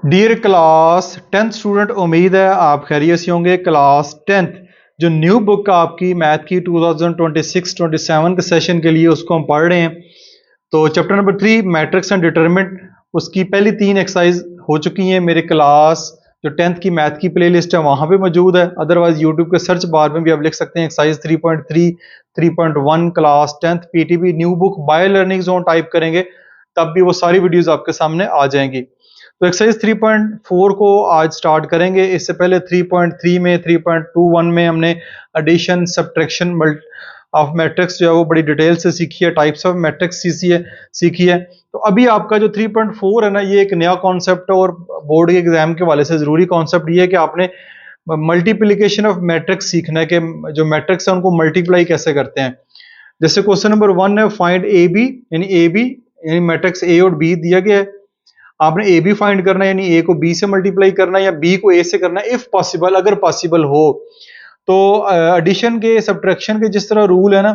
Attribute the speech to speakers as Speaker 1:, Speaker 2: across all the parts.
Speaker 1: Dear class 10th student, उम्मीद है आप खैरियत से होंगे। क्लास 10th जो न्यू बुक आपकी मैथ की 2026-27 के सेशन के लिए उसको हम पढ़ रहे हैं। तो chapter number 3 matrix and determinant, उसकी पहली 3 एक्सरसाइज हो चुकी हैं। मेरे क्लास जो 10th की मैथ की प्लेलिस्ट है वहाँ पे मौजूद है, अदरवाइज यूट्यूब के सर्च बार में भी आप लिख सकते हैं exercise 3.3 3.1 class 10th PTB new book by learning zone type करेंगे तब भी वो सारी वीडियोस आपके सामने आ जाएंगी। तो एक्सरसाइज 3.4 को आज स्टार्ट करेंगे। इससे पहले 3.3 में 3.21 में हमने एडिशन सब्ट्रैक्शन ऑफ मैट्रिक्स जो है वो बड़ी डिटेल से सीखी है, टाइप्स ऑफ मैट्रिक्स सीखी है। तो अभी आपका जो 3.4 है ना, ये एक नया कॉन्सेप्ट है और बोर्ड के एग्जाम के वाले से जरूरी कॉन्सेप्ट ये है कि आपने मल्टीप्लीकेशन ऑफ मैट्रिक्स सीखना है कि जो मैट्रिक्स है उनको मल्टीप्लाई कैसे करते हैं। जैसे क्वेश्चन नंबर 1 है, फाइंड ए बी यानी मैट्रिक्स ए और बी दिया गया है। आपने ए बी फाइंड करना है, यानी ए को बी से मल्टीप्लाई करना है या बी को ए से करना है, इफ पॉसिबल, अगर पॉसिबल हो तो। एडिशन के सब्ट्रैक्शन के जिस तरह रूल है ना,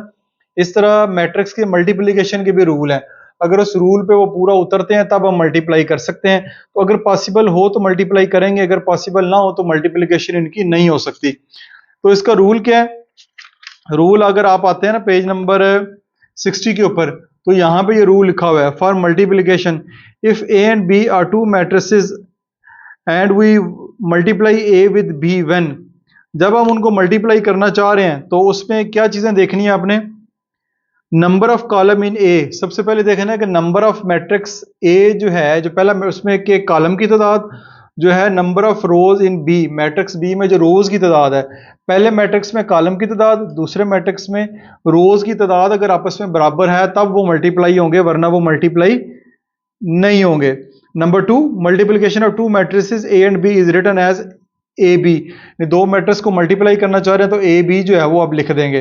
Speaker 1: इस तरह मैट्रिक्स के मल्टीप्लिकेशन के भी रूल हैं। अगर उस रूल पे वो पूरा उतरते हैं तब हम मल्टीप्लाई कर सकते हैं। तो अगर पॉसिबल हो तो मल्टीप्लाई करेंगे, अगर पॉसिबल ना हो तो मल्टीप्लिकेशन इनकी नहीं हो सकती। तो इसका रूल क्या है? रूल अगर आप आते हैं ना पेज नंबर 60 के ऊपर, तो यहां पे ये रूल लिखा हुआ है, for multiplication if A and B are two matrices and we multiply A with B when. जब हम उनको मल्टीप्लाई करना चाह रहे हैं तो उसमें क्या चीजें देखनी है आपने? नंबर ऑफ कॉलम इन ए, सबसे पहले देखना है कि नंबर ऑफ मैट्रिक्स ए जो है, जो पहला उसमें के कॉलम की तादाद जो है, number of rows in B, matrix B में जो रोज की तादाद है, पहले मैट्रिक्स में कॉलम की तादाद, दूसरे मैट्रिक्स में रोज की तादाद अगर आपस में बराबर है तब वो मल्टीप्लाई होंगे, वरना वो मल्टीप्लाई नहीं होंगे। Number 2, multiplication of two matrices A and B is written as A B. दो मैट्रिक्स को मल्टीप्लाई करना चाह रहे हैं तो ए बी जो है वो आप लिख देंगे।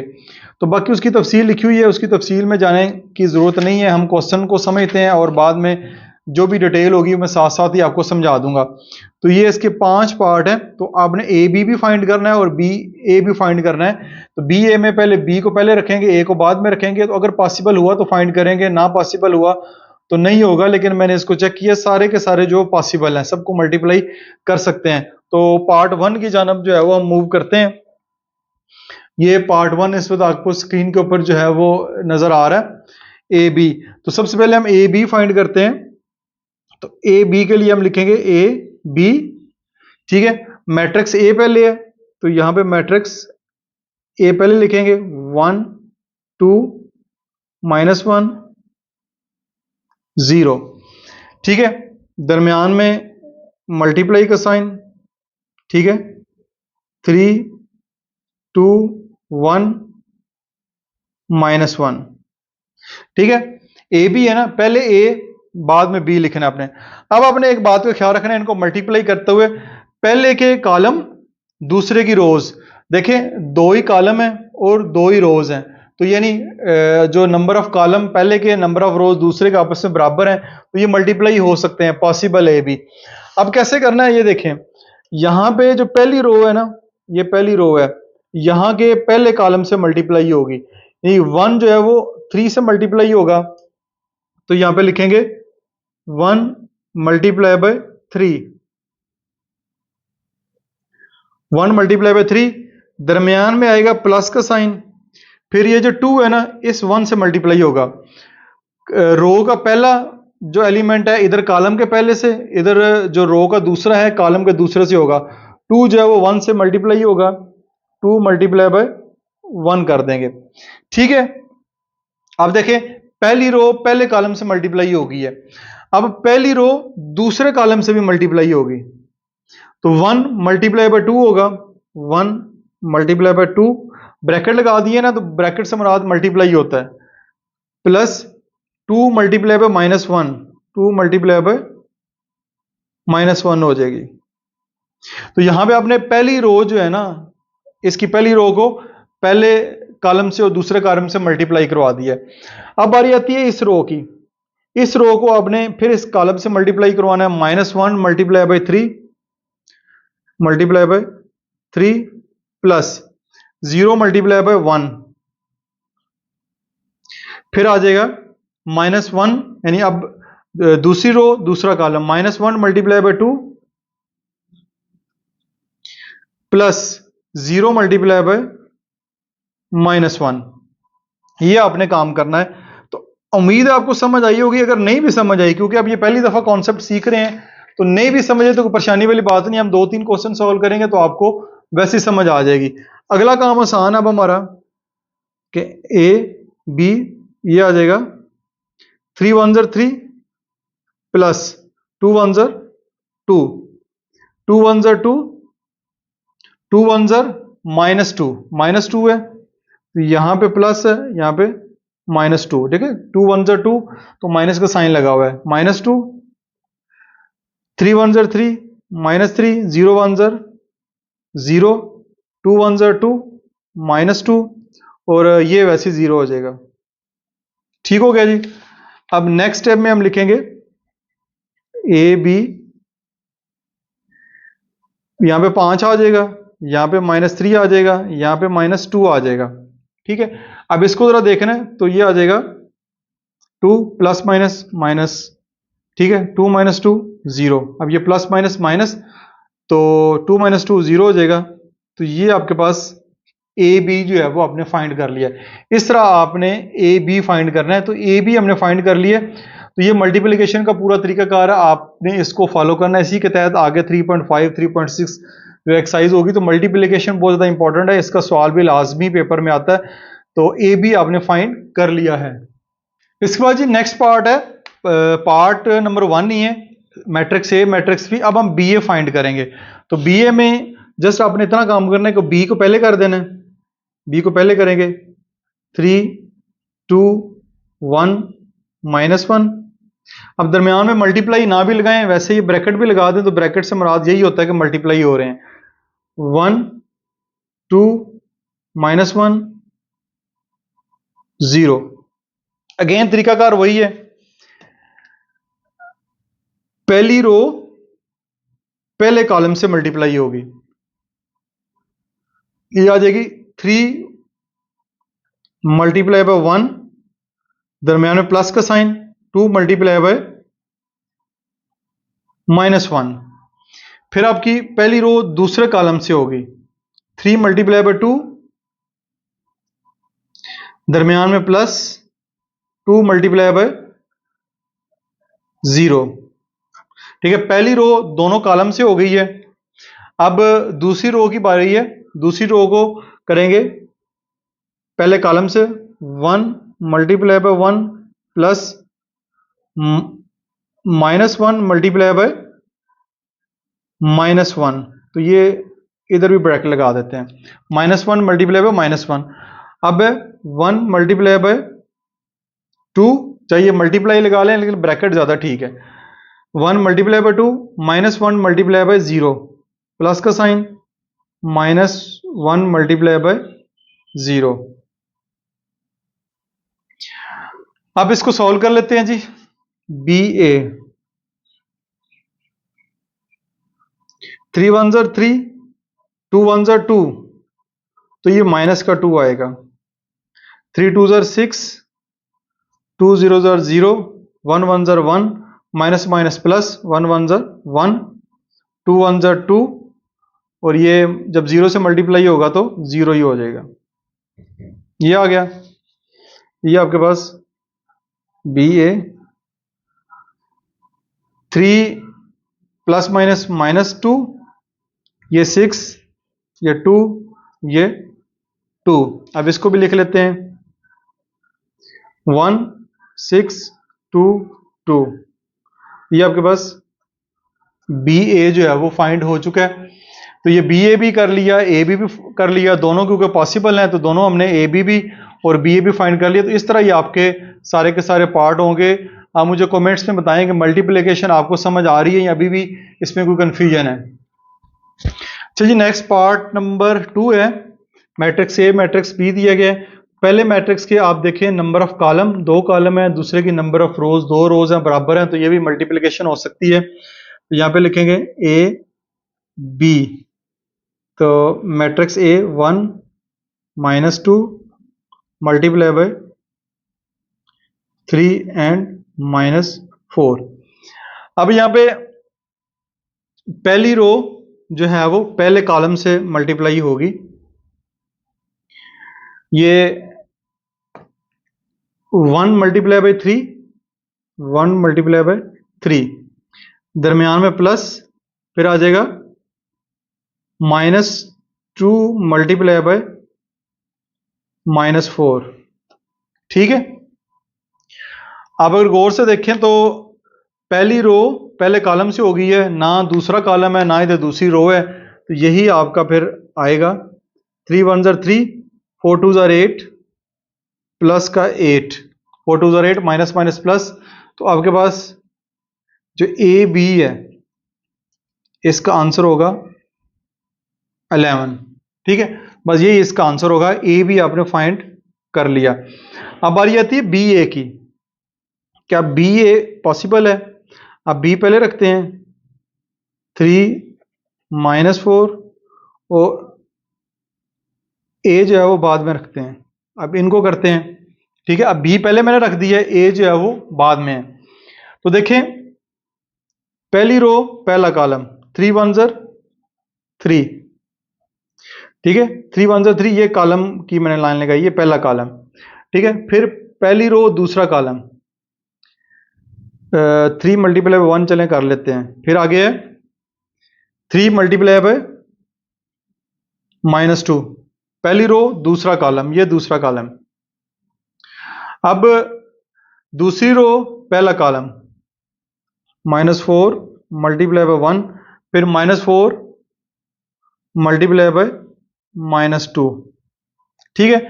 Speaker 1: तो बाकी उसकी तफसील लिखी हुई है, उसकी तफसील में जाने की ज़रूरत नहीं है, हम क्वेश्चन को समझते हैं और बाद में जो भी डिटेल होगी मैं साथ साथ ही आपको समझा दूंगा। तो ये इसके 5 पार्ट हैं। तो आपने ए बी भी फाइंड करना है और बी ए भी फाइंड करना है। तो बी ए में पहले बी को पहले रखेंगे, ए को बाद में रखेंगे। तो अगर पॉसिबल हुआ तो फाइंड करेंगे, ना पॉसिबल हुआ तो नहीं होगा। लेकिन मैंने इसको चेक किया, सारे के सारे जो पॉसिबल हैं सबको मल्टीप्लाई कर सकते हैं। तो पार्ट 1 की जानब जो है वो हम मूव करते हैं। ये पार्ट 1 इस वक्त आपको स्क्रीन के ऊपर जो है वो नजर आ रहा है, ए बी। तो सबसे पहले हम ए बी फाइंड करते हैं। तो ए बी के लिए हम लिखेंगे ए बी, ठीक है। मैट्रिक्स ए पहले है तो यहां पे मैट्रिक्स ए पहले लिखेंगे, 1 2 -1 0, ठीक है। दरमियान में मल्टीप्लाई का साइन, ठीक है, 3 2 1 -1, ठीक है। ए बी है ना, पहले ए बाद में बी लिखना आपने। अब आपने एक बात का ख्याल रखना है, इनको मल्टीप्लाई करते हुए पहले के कॉलम दूसरे की रोज, देखें 2 ही कॉलम है और 2 ही रोज हैं। तो यानी जो नंबर ऑफ कॉलम पहले के, नंबर ऑफ रोज दूसरे के आपस में बराबर हैं, तो ये मल्टीप्लाई हो सकते हैं, पॉसिबल है भी। अब कैसे करना है ये देखें। यहां पे जो पहली रो है ना, ये पहली रो है, यहां के पहले कॉलम से मल्टीप्लाई होगी। ये 1 जो है वो 3 से मल्टीप्लाई होगा, तो यहां पे लिखेंगे 1 मल्टीप्लाई बाय 3, 1 मल्टीप्लाई बाय 3। दरमियान में आएगा प्लस का साइन, फिर ये जो 2 है ना, इस 1 से मल्टीप्लाई होगा। रो का पहला जो एलिमेंट है इधर कॉलम के पहले से, इधर जो रो का दूसरा है कॉलम के दूसरे से होगा। 2 जो है वो 1 से मल्टीप्लाई होगा, 2 मल्टीप्लाई बाय 1 कर देंगे, ठीक है। अब देखें पहली रो पहले कॉलम से मल्टीप्लाई हो गई है, अब पहली रो दूसरे कॉलम से भी मल्टीप्लाई होगी। तो 1 मल्टीप्लाई बाय 2 होगा, 1 मल्टीप्लाई बाय 2, ब्रैकेट लगा दिए ना, तो ब्रैकेट से मुराद मल्टीप्लाई होता है, plus 2 multiply by -1, 2 multiply by -1 हो जाएगी। तो यहां पे आपने पहली रो जो है ना, इसकी पहली रो को पहले कॉलम से और दूसरे कॉलम से मल्टीप्लाई करवा दिया। अब बारी आती है इस रो की, इस रो को आपने फिर इस कॉलम से मल्टीप्लाई करवाना है, -1 multiply by 3 multiply by 3 plus 0 multiply by 1, फिर आ जाएगा -1, यानी अब दूसरी रो दूसरा column, -1 multiply by 2 plus 0 multiply by -1। ये आपने काम करना है। तो उम्मीद है आपको समझ आई होगी। अगर नहीं भी समझ आई, क्योंकि आप ये पहली दफा कॉन्सेप्ट सीख रहे हैं, तो नहीं भी समझे तो कोई परेशानी वाली बात नहीं। हम 2-3 क्वेश्चन सॉल्व करेंगे तो आपको वैसे ही समझ आ जाएगी। अगला काम आसान अब हमारा कि ए बी, ये आ जाएगा 3 1 3 प्लस 2 1 2, 2 1 2, 2 1 -2, -2 है तो यहां पे प्लस है, यहां पे -2। ठीक है, 2 1 2 तो माइनस का साइन लगा हुआ है, -2, 3 1 3 -3, 0 1 0, 2 1 2 -2, और ये वैसे जीरो हो जाएगा। ठीक हो गया जी। अब नेक्स्ट स्टेप में हम लिखेंगे ए बी, यहां पे 5 आ जाएगा, यहां पे -3 आ जाएगा, यहां पे -2 आ जाएगा। ठीक है, अब इसको जरा देखना है तो ये आ जाएगा 2 प्लस माइनस माइनस। ठीक है, 2 -2 0। अब ये प्लस माइनस माइनस, तो 2 -2 0 हो जाएगा। तो ये आपके पास ए बी जो है वो आपने फाइंड कर लिया। इस तरह आपने ए बी फाइंड करना है। तो ए बी हमने फाइंड कर लिया। तो ये मल्टीप्लिकेशन का पूरा तरीकाकार है, आपने इसको फॉलो करना है। इसी के तहत आगे 3.5 3.6 जो एक्सरसाइज होगी। तो मल्टीप्लिकेशन बहुत ज़्यादा इंपॉर्टेंट है, इसका सवाल भी लाजमी पेपर में आता है। तो ए बी आपने फाइंड कर लिया है। इसके बाद जी नेक्स्ट पार्ट है, पार्ट नंबर 1 ही है, मैट्रिक्स ए मैट्रिक्स बी। अब हम बी ए फाइंड करेंगे। तो बी ए में जस्ट आपने इतना काम करना है कि बी को पहले कर देना है। बी को पहले करेंगे 3 2 1 -1। अब दरमियान में मल्टीप्लाई ना भी लगाएं, वैसे ही ब्रैकेट भी लगा दें तो ब्रैकेट से मुराद यही होता है कि मल्टीप्लाई हो रहे हैं। 1 2 -1 0। अगेन तरीकाकार वही है, पहली रो पहले कॉलम से मल्टीप्लाई होगी। ये आ जाएगी 3 मल्टीप्लाई बाय 1, दरमियान में प्लस का साइन, 2 मल्टीप्लाई बाय -1। फिर आपकी पहली रो दूसरे कॉलम से होगी, 3 मल्टीप्लाई बाय 2, दरमियान में प्लस, 2 मल्टीप्लाई बाय 0। ठीक है, पहली रो दोनों कॉलम से हो गई है। अब दूसरी रो की बारी है। दूसरी रो को करेंगे पहले कॉलम से, 1 multiply by 1 plus -1 multiply by -1। तो ये इधर भी ब्रैकेट लगा देते हैं, -1 मल्टीप्लाई बाय -1। अब 1 मल्टीप्लाई बाय 2, चाहिए मल्टीप्लाई लगा लें लेकिन ब्रैकेट ज्यादा ठीक है। 1 multiply by 2 -1 multiply by 0, plus का साइन, -1 मल्टीप्लाई बाय 0। अब इसको सॉल्व कर लेते हैं जी। बी ए 3 1 3, 2 1 2, तो ये माइनस का 2 आएगा। 3 2 6, 2 0 0, 1 1 1, माइनस माइनस प्लस, 1 1 1, 2 1 2, और ये जब 0 से मल्टीप्लाई होगा तो 0 ही हो जाएगा। ये आ गया। ये आपके पास बी ए 3 प्लस माइनस -2, ये 6, ये 2, ये 2। अब इसको भी लिख लेते हैं, 1 6 2 2। ये आपके पास बी ए जो है वो फाइंड हो चुका है। तो ये बी ए भी कर लिया, ए बी भी कर लिया, दोनों क्योंकि पॉसिबल हैं तो दोनों हमने ए बी भी और बी ए भी फाइंड कर लिया। तो इस तरह ये आपके सारे के सारे पार्ट होंगे। आप मुझे कमेंट्स में बताएं कि मल्टीप्लिकेशन आपको समझ आ रही है या अभी भी इसमें कोई कंफ्यूजन है। चलिए जी, नेक्स्ट पार्ट नंबर 2 है, मैट्रिक्स ए मैट्रिक्स बी दिया गया है। पहले मैट्रिक्स के आप देखें नंबर ऑफ कॉलम 2 कॉलम है, दूसरे की नंबर ऑफ रोज 2 रोज हैं, बराबर हैं, तो ये भी मल्टीप्लिकेशन हो सकती है। तो यहाँ पे लिखेंगे ए बी, तो matrix A 1 -2 multiply by 3 and -4। अब यहाँ पे पहली रो जो है वो पहले कॉलम से मल्टीप्लाई होगी। ये 1 मल्टीप्लाई बाई 3, 1 मल्टीप्लाई बाई 3, दरमियान में प्लस, फिर आ जाएगा -2 मल्टीप्लाई बाय -4। ठीक है, अब अगर गौर से देखें तो पहली रो पहले कॉलम से हो गई है, ना दूसरा कॉलम है ना इधर दूसरी रो है, तो यही आपका फिर आएगा 3 1 ज़र 3, 4 2 ज़र 8, प्लस का 8, 4 2 ज़र 8, माइनस माइनस प्लस, तो आपके पास जो ए बी है इसका आंसर होगा 11। ठीक है, बस यही इसका आंसर होगा, ए बी आपने फाइंड कर लिया। अब बारी आती है बी ए की। क्या बी ए पॉसिबल है? अब बी पहले रखते हैं, 3 -4, और ए जो है वो बाद में रखते हैं। अब इनको करते हैं। ठीक है, अब बी पहले मैंने रख दिया है, ए जो है वो बाद में है। तो देखें, पहली रो पहला कॉलम 3 1 ज़र 3। ठीक है, 3 1 ज़र 3, ये कॉलम की मैंने लाइन लगाई, ये पहला कॉलम। ठीक है, फिर पहली रो दूसरा कॉलम 3 मल्टीप्लाई बाय 1 चलें कर लेते हैं, फिर आगे है 3 मल्टीप्लाई बाय -2, पहली रो दूसरा कॉलम, ये दूसरा कॉलम। अब दूसरी रो पहला कॉलम -4 मल्टीप्लाई बाय 1, फिर -4 मल्टीप्लाई बाय -2। ठीक है,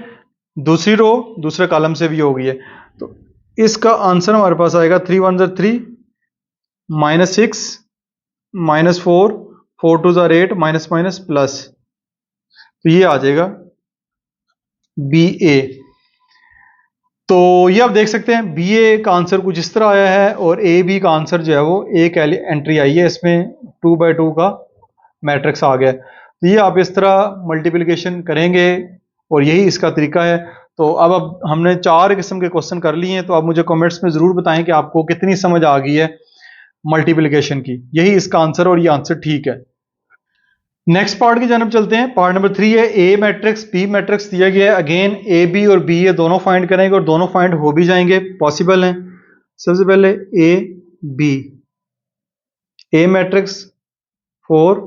Speaker 1: दूसरी रो दूसरे कॉलम से भी हो गई है, तो इसका आंसर हमारे पास आएगा 3 1 ज़र 3, -6 -4, 4 2 ज़र 8, माइनस माइनस प्लस, तो ये आ जाएगा बी ए। तो ये आप देख सकते हैं बी ए का आंसर कुछ इस तरह आया है, और ए बी का आंसर जो है वो एक एंट्री आई है, इसमें 2 बाई 2 का मैट्रिक्स आ गया। तो ये आप इस तरह मल्टीप्लिकेशन करेंगे और यही इसका तरीका है। तो अब हमने 4 किस्म के क्वेश्चन कर लिए हैं, तो आप मुझे कमेंट्स में ज़रूर बताएं कि आपको कितनी समझ आ गई है मल्टीप्लिकेशन की। यही इसका आंसर, और ये आंसर ठीक है। नेक्स्ट पार्ट की जानब चलते हैं। पार्ट नंबर 3 है ए मैट्रिक्स बी मैट्रिक्स दिया गया है। अगेन ए बी और बी ए दोनों फाइंड करेंगे, और दोनों फाइंड हो भी जाएंगे, पॉसिबल हैं। सबसे पहले A B, A matrix 4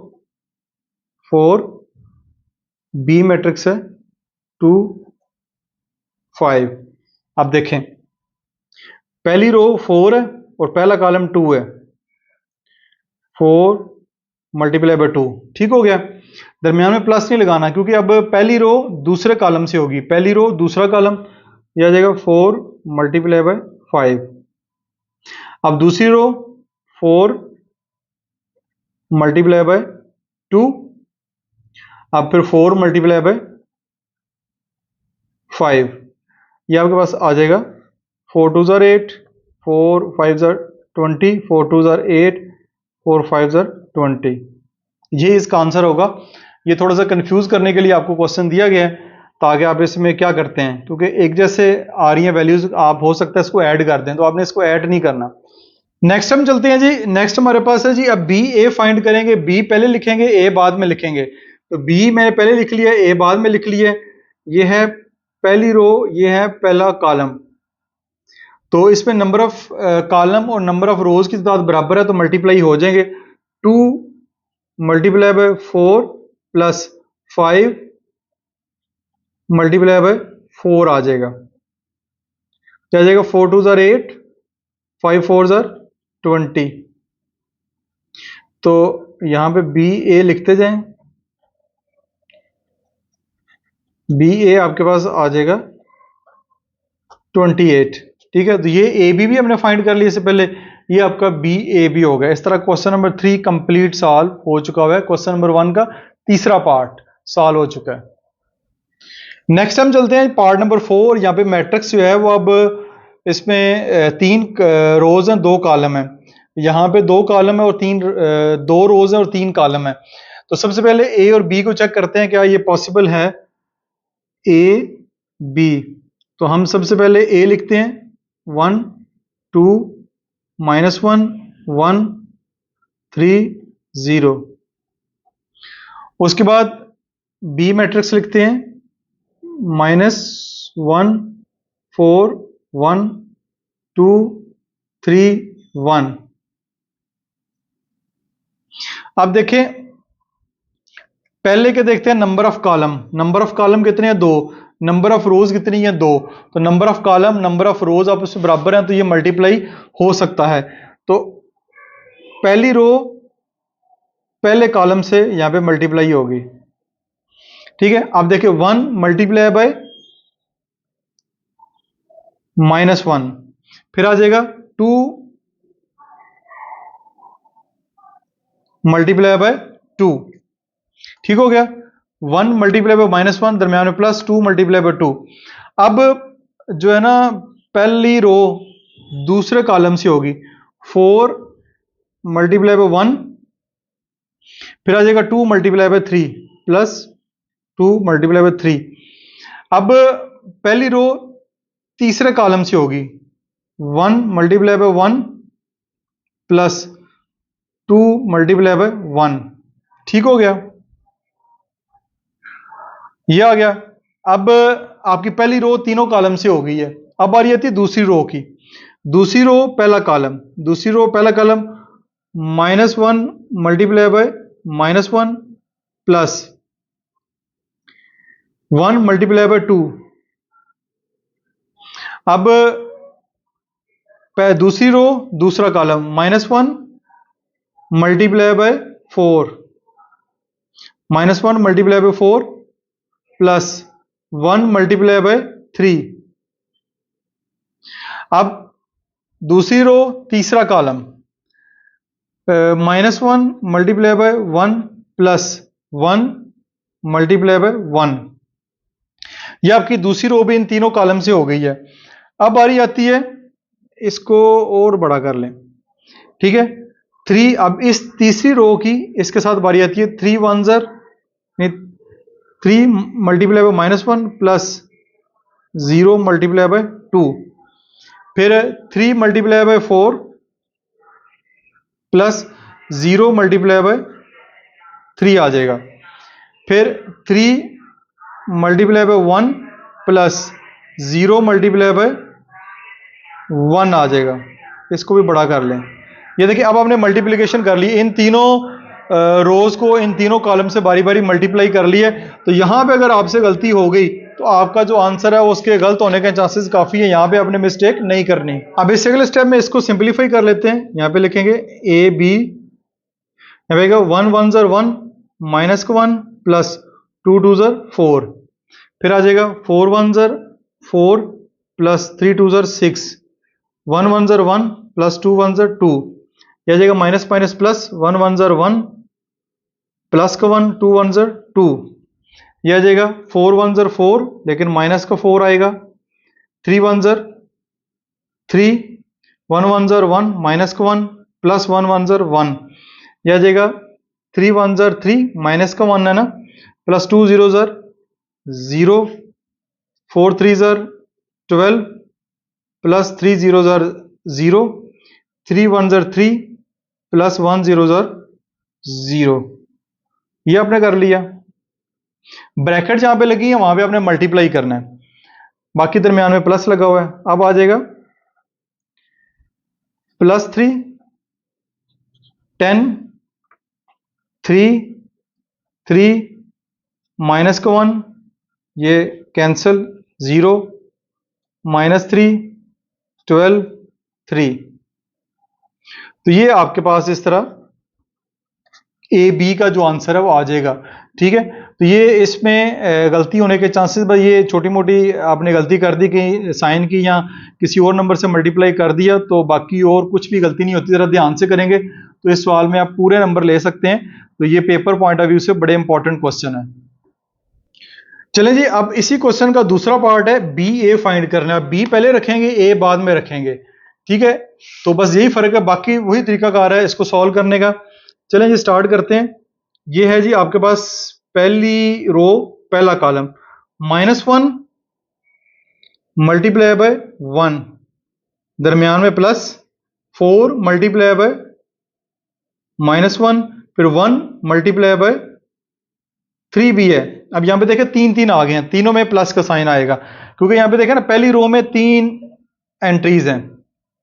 Speaker 1: 4, B matrix है 2 5। अब देखें, पहली रो 4 है और पहला कॉलम 2 है, 4 मल्टीप्लाई बाय 2। ठीक हो गया, दरमियान में प्लस नहीं लगाना, क्योंकि अब पहली रो दूसरे कॉलम से होगी, पहली रो दूसरा कॉलम, यह आ जाएगा 4 मल्टीप्लाई बाय 5। अब दूसरी रो 4 मल्टीप्लाई बाय 2, अब फिर 4 मल्टीप्लाई बाय 5, यह आपके पास आ जाएगा 4 2 ज़र 8, 4 5 ज़र 20, 4 2 ज़र 8, 4 5 ज़र 20। ये इसका आंसर होगा। ये थोड़ा सा कंफ्यूज करने के लिए आपको क्वेश्चन दिया गया है, ताकि आप इसमें क्या करते हैं, क्योंकि एक जैसे आ रही हैं वैल्यूज, आप हो सकता है इसको ऐड कर दें, तो आपने इसको ऐड नहीं करना। नेक्स्ट हम चलते हैं जी। नेक्स्ट हमारे पास है जी, अब बी ए फाइंड करेंगे। बी पहले लिखेंगे, ए बाद में लिखेंगे। तो बी मैंने पहले लिख लिया, ए बाद में लिख लिया। ये है पहली रो, ये है पहला कॉलम। तो इसमें नंबर ऑफ कॉलम और नंबर ऑफ रोज की तादाद बराबर है, तो मल्टीप्लाई हो जाएंगे। 2 multiply by 4 plus 5 multiply by 4 आ जाएगा, क्या आ जाएगा? 4 2 ज़र 8, 5 4 ज़र 20। तो यहां पे बी ए लिखते जाएं, बी ए आपके पास आ जाएगा 28। ठीक है, तो ये ए बी भी हमने फाइंड कर लिया इससे पहले, ये आपका बी ए बी हो गया। इस तरह क्वेश्चन नंबर 3 कंप्लीट सॉल्व हो चुका हुआ है। क्वेश्चन नंबर 1 का तीसरा पार्ट सॉल्व हो चुका है। नेक्स्ट हम चलते हैं पार्ट नंबर 4। यहाँ पे मैट्रिक्स जो है वो अब इसमें 3 रोज हैं, 2 कॉलम है। यहाँ पे 2 कॉलम है और 2 रोज है और 3 कॉलम है। तो सबसे पहले ए और बी को चेक करते हैं, क्या ये पॉसिबल है ए बी। तो हम सबसे पहले ए लिखते हैं, 1 2 -1 1 3 0। उसके बाद बी मैट्रिक्स लिखते हैं, -1 4 1 2 3 1। अब देखें, पहले के देखते हैं number of column. Number of column कितने हैं? 2। नंबर ऑफ रोज कितनी है? 2। तो number of column number of रोज आपस में बराबर हैं, तो ये मल्टीप्लाई हो सकता है। तो पहली रो पहले कॉलम से यहां पे मल्टीप्लाई होगी, ठीक है। अब देखिए 1 मल्टीप्लाई बाय -1, फिर आ जाएगा 2 मल्टीप्लाई बाय 2, ठीक हो गया। 1 मल्टीप्लाई बाय -1, दरम्यान में प्लस, 2 मल्टीप्लाई बाय 2। अब जो है ना, पहली रो दूसरे कॉलम से होगी, 4 मल्टीप्लाई बाय 1, फिर आ जाएगा 2 multiply by 3 plus 2 multiply by 3। अब पहली रो तीसरे कॉलम से होगी, 1 multiply by 1 plus 2 multiply by 1, ठीक हो गया, ये आ गया। अब आपकी पहली रो तीनों कॉलम से हो गई है। अब आ रही आती है दूसरी रो की। दूसरी रो पहला कॉलम, दूसरी रो पहला column, -1 multiply by -1 plus 1 multiply by 2। अब दूसरी रो दूसरा column, -1 multiply by 4, -1 multiply by 4 plus 1 multiply by 3। अब दूसरी रो तीसरा column, -1 multiply by 1 plus 1 multiply by 1। यह आपकी दूसरी रो भी इन तीनों कॉलम से हो गई है। अब बारी आती है, इसको और बड़ा कर लें, ठीक है, 3। अब इस तीसरी रो की इसके साथ बारी आती है, 3 1 3 multiply by -1 plus 0 multiply by 2, फिर 3 multiply by 4 plus 0 multiply by 3 आ जाएगा, फिर 3 multiply by 1 plus 0 multiply by 1 आ जाएगा। इसको भी बड़ा कर लें। ये देखिए, अब आपने मल्टीप्लिकेशन कर ली, इन तीनों रोज को इन तीनों कॉलम से बारी बारी मल्टीप्लाई कर ली है। तो यहां पे अगर आपसे गलती हो गई तो आपका जो आंसर है उसके गलत होने के चांसेस काफी है, यहां पे आपने मिस्टेक नहीं करनी। अब इस अगले स्टेप में इसको सिंपलीफाई कर लेते हैं। यहां पे लिखेंगे ए बी, यहां पे 1 1 ज़र 1 -1 प्लस 2 2 ज़र 4, फिर आ जाएगा 4 1 ज़र 4 प्लस 3 2 ज़र 6, 1 1 ज़र 1 प्लस 2 1 ज़र 2, यह आ जाएगा माइनस माइनस प्लस, 1 1 ज़र 1 प्लस का 1 2 1 ज़र 2, यह आ जाएगा 4 1 ज़र 4 लेकिन माइनस का 4 आएगा, 3 1 ज़र 3, 1 1 ज़र 1 माइनस का 1 प्लस 1 1 ज़र 1, यह आ जाएगा 3 1 ज़र 3 माइनस का 1 है ना, प्लस 2 0 ज़र 0, 4 3 ज़र 12 प्लस 3 0 ज़र 0, 3 1 ज़र 3 प्लस 1 0 ज़र 0, ये आपने कर लिया। ब्रैकेट जहां पे लगी है वहां पे आपने मल्टीप्लाई करना है, बाकी दरमियान में प्लस लगा हुआ है। अब आ जाएगा +3 10 3 3 माइनस का 1, ये कैंसिल 0 -3 12 3। तो ये आपके पास इस तरह ए बी का जो आंसर है वो आ जाएगा, ठीक है। तो ये इसमें गलती होने के चांसेस, बस ये छोटी मोटी आपने गलती कर दी कि साइन की या किसी और नंबर से मल्टीप्लाई कर दिया, तो बाकी और कुछ भी गलती नहीं होती। जरा ध्यान से करेंगे तो इस सवाल में आप पूरे नंबर ले सकते हैं। तो ये पेपर पॉइंट ऑफ व्यू से बड़े इंपॉर्टेंट क्वेश्चन है। चलें जी, अब इसी क्वेश्चन का दूसरा पार्ट है बी ए फाइंड करना है। बी पहले रखेंगे, ए बाद में रखेंगे, ठीक है। तो बस यही फर्क है, बाकी वही तरीकाकार है इसको सॉल्व करने का। चलें जी स्टार्ट करते हैं। ये है जी आपके पास पहली रो पहला कॉलम, -1 मल्टीप्लाई बाय 1, दरमियान में प्लस 4 मल्टीप्लाई बाय -1, फिर 1 मल्टीप्लाई बाय 3 भी है। अब यहाँ पे देखें 3 3 आ गए हैं, तीनों में प्लस का साइन आएगा, क्योंकि यहाँ पे देखें ना पहली रो में 3 एंट्रीज हैं,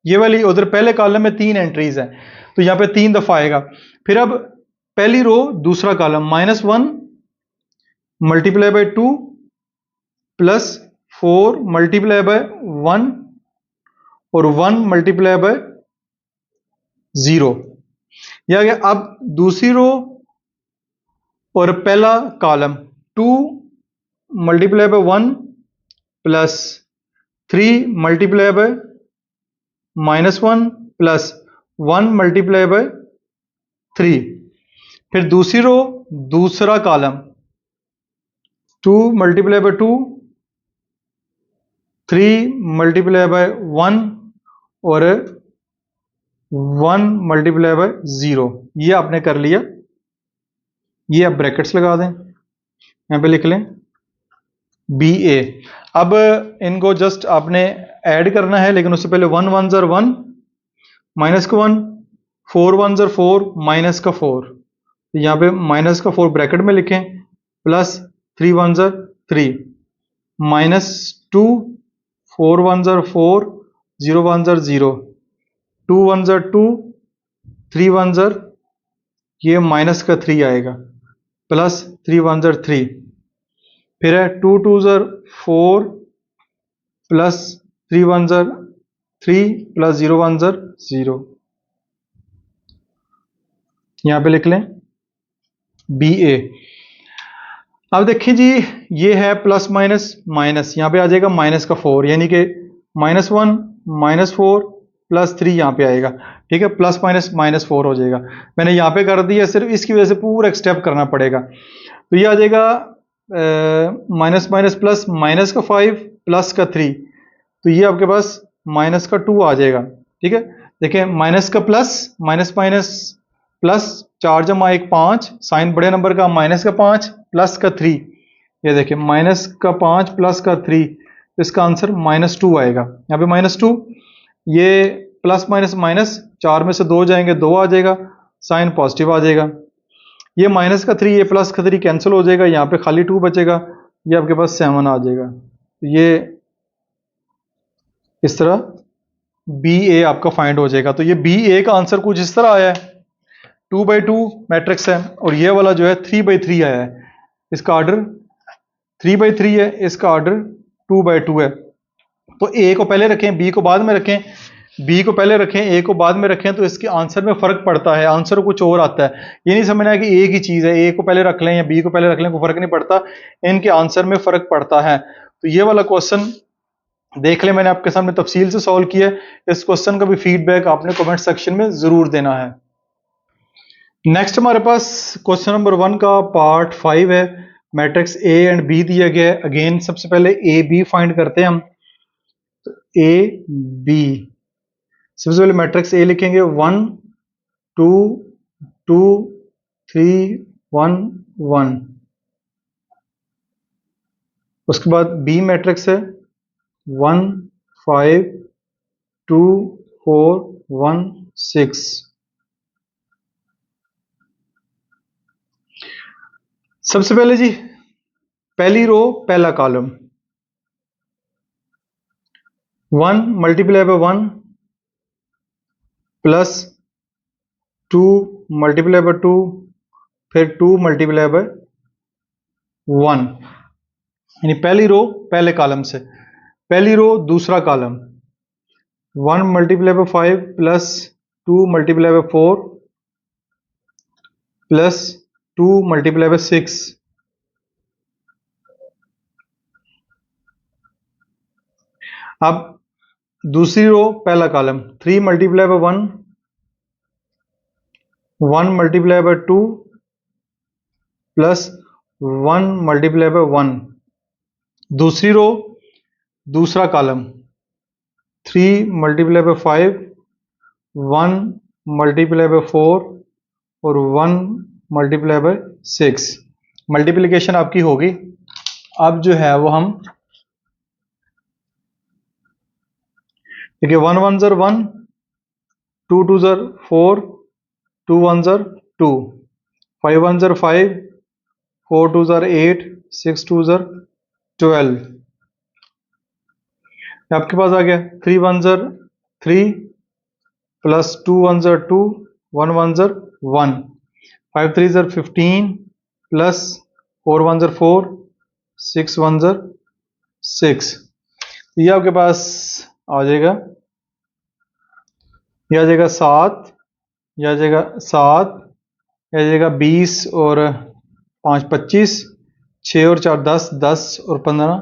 Speaker 1: ये वाली उधर पहले कॉलम में 3 एंट्रीज हैं, तो यहाँ पे 3 दफा आएगा। फिर अब पहली रो दूसरा column -1 multiply by 2 plus 4 multiply by 1 और 1 मल्टीप्लाई बाय 0, यह आ गया। अब दूसरी रो और पहला column 2 multiply by 1 plus 3 multiply by -1 plus 1 multiply by 3। फिर दूसरी रो दूसरा column 2 multiply by 2 3 multiply by 1 और 1 मल्टीप्लाई बाय 0। ये आपने कर लिया, ये आप ब्रैकेट्स लगा दें, यहां पे लिख लें BA। अब इनको जस्ट आपने ऐड करना है, लेकिन उससे पहले 1 1 ज़र 1 माइनस का 1 4 1 ज़र 4 माइनस का 4, तो यहाँ पे माइनस का 4 ब्रैकेट में लिखें प्लस 3 1 ज़र 3 -2 4 1 ज़र 4 0 1 ज़र 0 2 1 ज़र 2 3 1 ज़र ये माइनस का 3 आएगा प्लस 3 1 ज़र 3। फिर है 2 2 ज़र 4 प्लस 3 1 ज़र 3 प्लस 0 1 ज़र 0, यहां पे लिख लें BA। अब देखिए जी, ये है प्लस माइनस माइनस, यहां पे आ जाएगा माइनस का 4, यानी कि -1 -4 प्लस 3 यहां पे आएगा, ठीक है, प्लस माइनस -4 हो जाएगा। मैंने यहां पे कर दिया, सिर्फ इसकी वजह से पूरा एक स्टेप करना पड़ेगा, तो ये आ जाएगा माइनस माइनस प्लस माइनस का 5 प्लस का 3, तो ये आपके पास माइनस का 2 आ जाएगा, ठीक है। देखिए माइनस का प्लस माइनस माइनस प्लस 4 जमा 1 5, साइन बड़े नंबर का माइनस का 5 प्लस का 3, ये देखिए माइनस का 5 प्लस का 3, इसका आंसर -2 आएगा। यहाँ पे -2, ये प्लस माइनस माइनस 4 में से 2 जाएंगे 2 आ जाएगा, साइन पॉजिटिव आ जाएगा। ये माइनस का 3 ये प्लस का 3 कैंसिल हो जाएगा, यहाँ पे खाली 2 बचेगा, ये आपके पास 7 आ जाएगा। ये इस तरह BA आपका फाइंड हो जाएगा। तो ये BA का आंसर कुछ इस तरह आया है, 2/2 मैट्रिक्स है, और ये वाला जो है 3/3 आया है, इसका ऑर्डर 3/3 है, इसका ऑर्डर 2/2 है। तो A को पहले रखें, B को बाद में रखें, B को पहले रखें, A को बाद में रखें, तो इसके आंसर में फर्क पड़ता है, आंसर कुछ और आता है। ये नहीं समझना है कि एक ही चीज है, A को पहले रख लें या B को पहले रख लें, कोई फर्क नहीं पड़ता, इनके आंसर में फर्क पड़ता है। तो ये वाला क्वेश्चन देख लें, मैंने आपके सामने तफसील से सॉल्व किया है। इस क्वेश्चन का भी फीडबैक आपने कमेंट सेक्शन में जरूर देना है। नेक्स्ट हमारे पास क्वेश्चन नंबर 1 का पार्ट 5 है, मैट्रिक्स A एंड B दिया गया है। अगेन सबसे पहले AB फाइंड करते हैं हम, तो AB सबसे पहले मैट्रिक्स A लिखेंगे 1 2 2 3 1 1। उसके बाद B मैट्रिक्स है 1 5 2 4 1 6। सबसे पहले जी पहली रो पहला column 1 multiply by 1 plus 2 multiply by 2 फिर 2 मल्टीप्लाई बाय 1, यानी पहली रो पहले कॉलम से। पहली रो दूसरा column 1 multiply by 5 plus 2 multiply by 4 plus 2 multiply by 6। अब दूसरी रो पहला column 3 multiply by 1 1 multiply by 2 plus 1 multiply by 1। दूसरी रो दूसरा column 3 multiply by 5 1 multiply by 4 और 1 मल्टीप्लाई बाय 6। मल्टीप्लिकेशन आपकी होगी। अब जो है वो हम देखिए 1 1 ज़र 1 2 2 ज़र 4 2 1 ज़र 2 5 1 ज़र 5 4 2 ज़र 8, 6 2 ज़र 12, आपके पास आ गया 3 1 ज़र 3 प्लस 2 1 ज़र 2, 1 1 ज़र 1, 5 3 ज़र 15 प्लस 4 1 ज़र 4, 6 1 ज़र 6। ये आपके पास आ जाएगा, ये आ जाएगा 7, ये आ जाएगा 7, ये आ जाएगा 20 और 5 25, 6 और 4 10, 10 और 15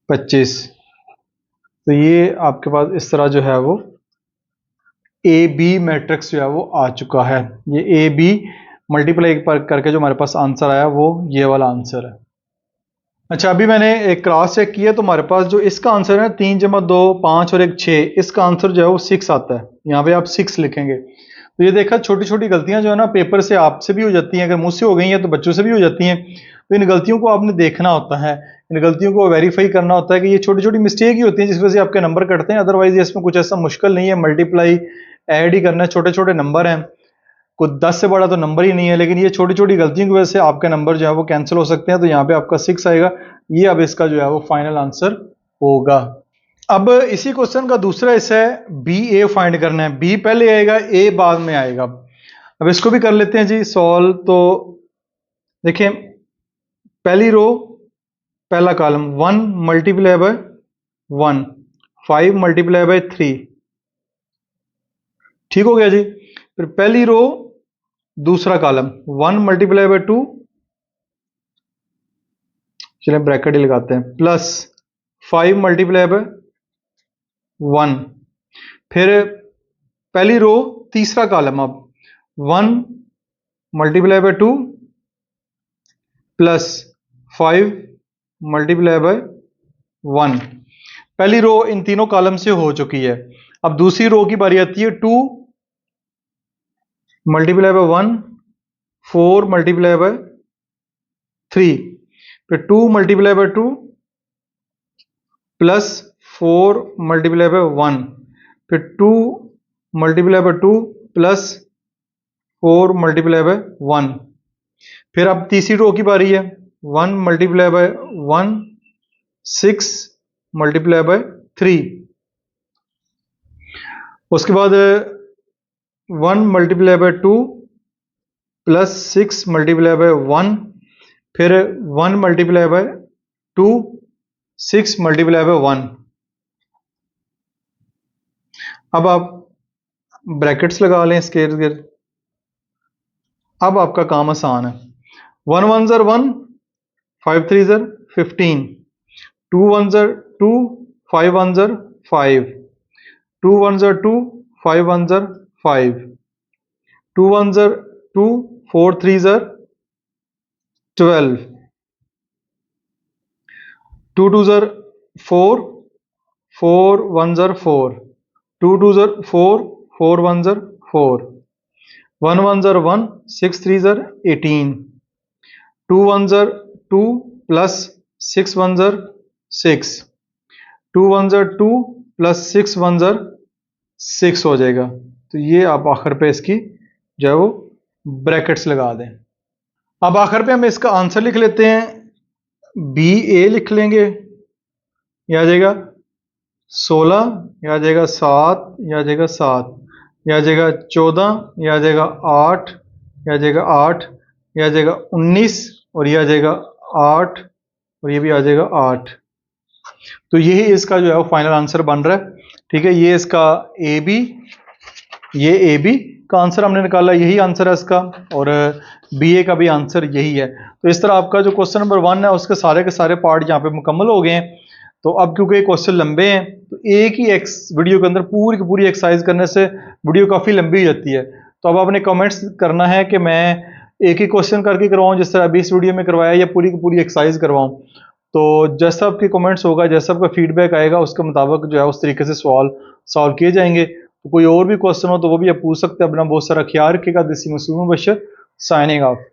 Speaker 1: 25। तो ये आपके पास इस तरह जो है वो ए बी मैट्रिक्स जो है वो आ चुका है। ये ए बी मल्टीप्लाई करके जो हमारे पास आंसर आया वो ये वाला आंसर है। अच्छा, अभी मैंने एक क्रॉस चेक किया तो हमारे पास जो इसका आंसर है 3 जमा 2 5 और 1 6, इसका आंसर जो है वो 6 आता है। यहाँ पे आप 6 लिखेंगे। तो ये देखा, छोटी छोटी गलतियां जो है ना पेपर से आपसे भी हो जाती हैं, अगर मुझसे हो गई हैं तो बच्चों से भी हो जाती हैं। तो इन गलतियों को आपने देखना होता है, इन गलतियों को वेरीफाई करना होता है कि ये छोटी छोटी मिस्टेक ही होती हैं जिस वजह से आपके नंबर कटते हैं। अदरवाइज इसमें कुछ ऐसा मुश्किल नहीं है, मल्टीप्लाई ऐड ही करना है, छोटे छोटे नंबर हैं, कुछ 10 से बड़ा तो नंबर ही नहीं है। लेकिन ये छोटी छोटी गलतियों की वजह से आपके नंबर जो है वो कैंसिल हो सकते हैं। तो यहाँ पे आपका 6 आएगा, ये अब इसका जो है वो फाइनल आंसर होगा। अब इसी क्वेश्चन का दूसरा हिस्सा है बी ए फाइंड करना है। बी पहले आएगा, ए बाद में आएगा। अब इसको भी कर लेते हैं जी सॉल्व। तो देखें, पहली रो पहला column 1 multiply by 1, 5 multiply by 3, ठीक हो गया जी। फिर पहली रो दूसरा कॉलम 1 मल्टीप्लाई बाय 2, चलिए ब्रैकेट ही लगाते हैं, प्लस 5 मल्टीप्लाई बाय 1। फिर पहली रो तीसरा कॉलम, अब 1 multiply by 2 plus 5 multiply by 1। पहली रो इन तीनों कॉलम से हो चुकी है। अब दूसरी रो की बारी आती है 2 मल्टीप्लाई बाय 1, 4 मल्टीप्लाई बाय 3, फिर 2 multiply by 2 plus 4 multiply by 1, फिर 2 multiply by 2 plus 4 multiply by 1। फिर अब तीसरी रो की बारी है 1 मल्टीप्लाई बाय 1, 6 मल्टीप्लाई बाय 3, उसके बाद 1 multiply by 2 plus 6 multiply by 1, फिर 1 मल्टीप्लाई बाय 2, 6 मल्टीप्लाई बाय 1। अब आप ब्रैकेट्स लगा लें इसके इर्द गिर्द। अब आपका काम आसान है। 1 1 ज़र 1, 5 3 ज़र 15, 2 1 ज़र 2, 5 1 ज़र 5, 2 1 ज़र 2, 5 1 ज़र 5, 2 1 ज़र 2, 4 3 ज़र 12, 2 2 ज़र 4, 4 1 ज़र 4, 2 2 ज़र 4, 4 1 ज़र 4, 1 1 ज़र 1, 6 3 ज़र 18, 2 1 ज़र 2 प्लस 6 1 ज़र 6, 2 1 ज़र 2 प्लस 6 1 ज़र 6 हो जाएगा। तो ये आप आखिर पे इसकी जो है वो ब्रैकेट्स लगा दें। अब आखिर पे हम इसका आंसर लिख लेते हैं। बी ए लिख लेंगे, यह आ जाएगा 16, यह आ जाएगा 7, यह आ जाएगा 7, यह आ जाएगा 14, यह आ जाएगा 8, यह आ जाएगा 8, यह आ जाएगा 19 और यह आ जाएगा 8 और ये भी आ जाएगा 8। तो यही इसका जो है वो फाइनल आंसर बन रहा है। ठीक है, ये इसका ए बी, ये ए बी का आंसर हमने निकाला, यही आंसर है इसका, और बी ए का भी आंसर यही है। तो इस तरह आपका जो क्वेश्चन नंबर 1 है उसके सारे के सारे पार्ट यहाँ पे मुकम्मल हो गए हैं। तो अब क्योंकि क्वेश्चन लंबे हैं तो एक ही वीडियो के अंदर पूरी की पूरी एक्सरसाइज करने से वीडियो काफ़ी लंबी हो जाती है। तो अब आपने कमेंट्स करना है कि मैं एक ही क्वेश्चन करके करवाऊँ जिस तरह अभी इस वीडियो में करवाया, या पूरी की पूरी एक्सरसाइज करवाऊँ। तो जैसा आपके कमेंट्स होगा, जैसा आपका फीडबैक आएगा उसके मुताबिक जो है उस तरीके से सवाल सॉल्व किए जाएंगे। तो कोई और भी क्वेश्चन हो तो वो भी आप पूछ सकते हैं। अपना बहुत सारा ख्याल रखिएगा। दिस इज मासूम बशर साइनिंग ऑफ।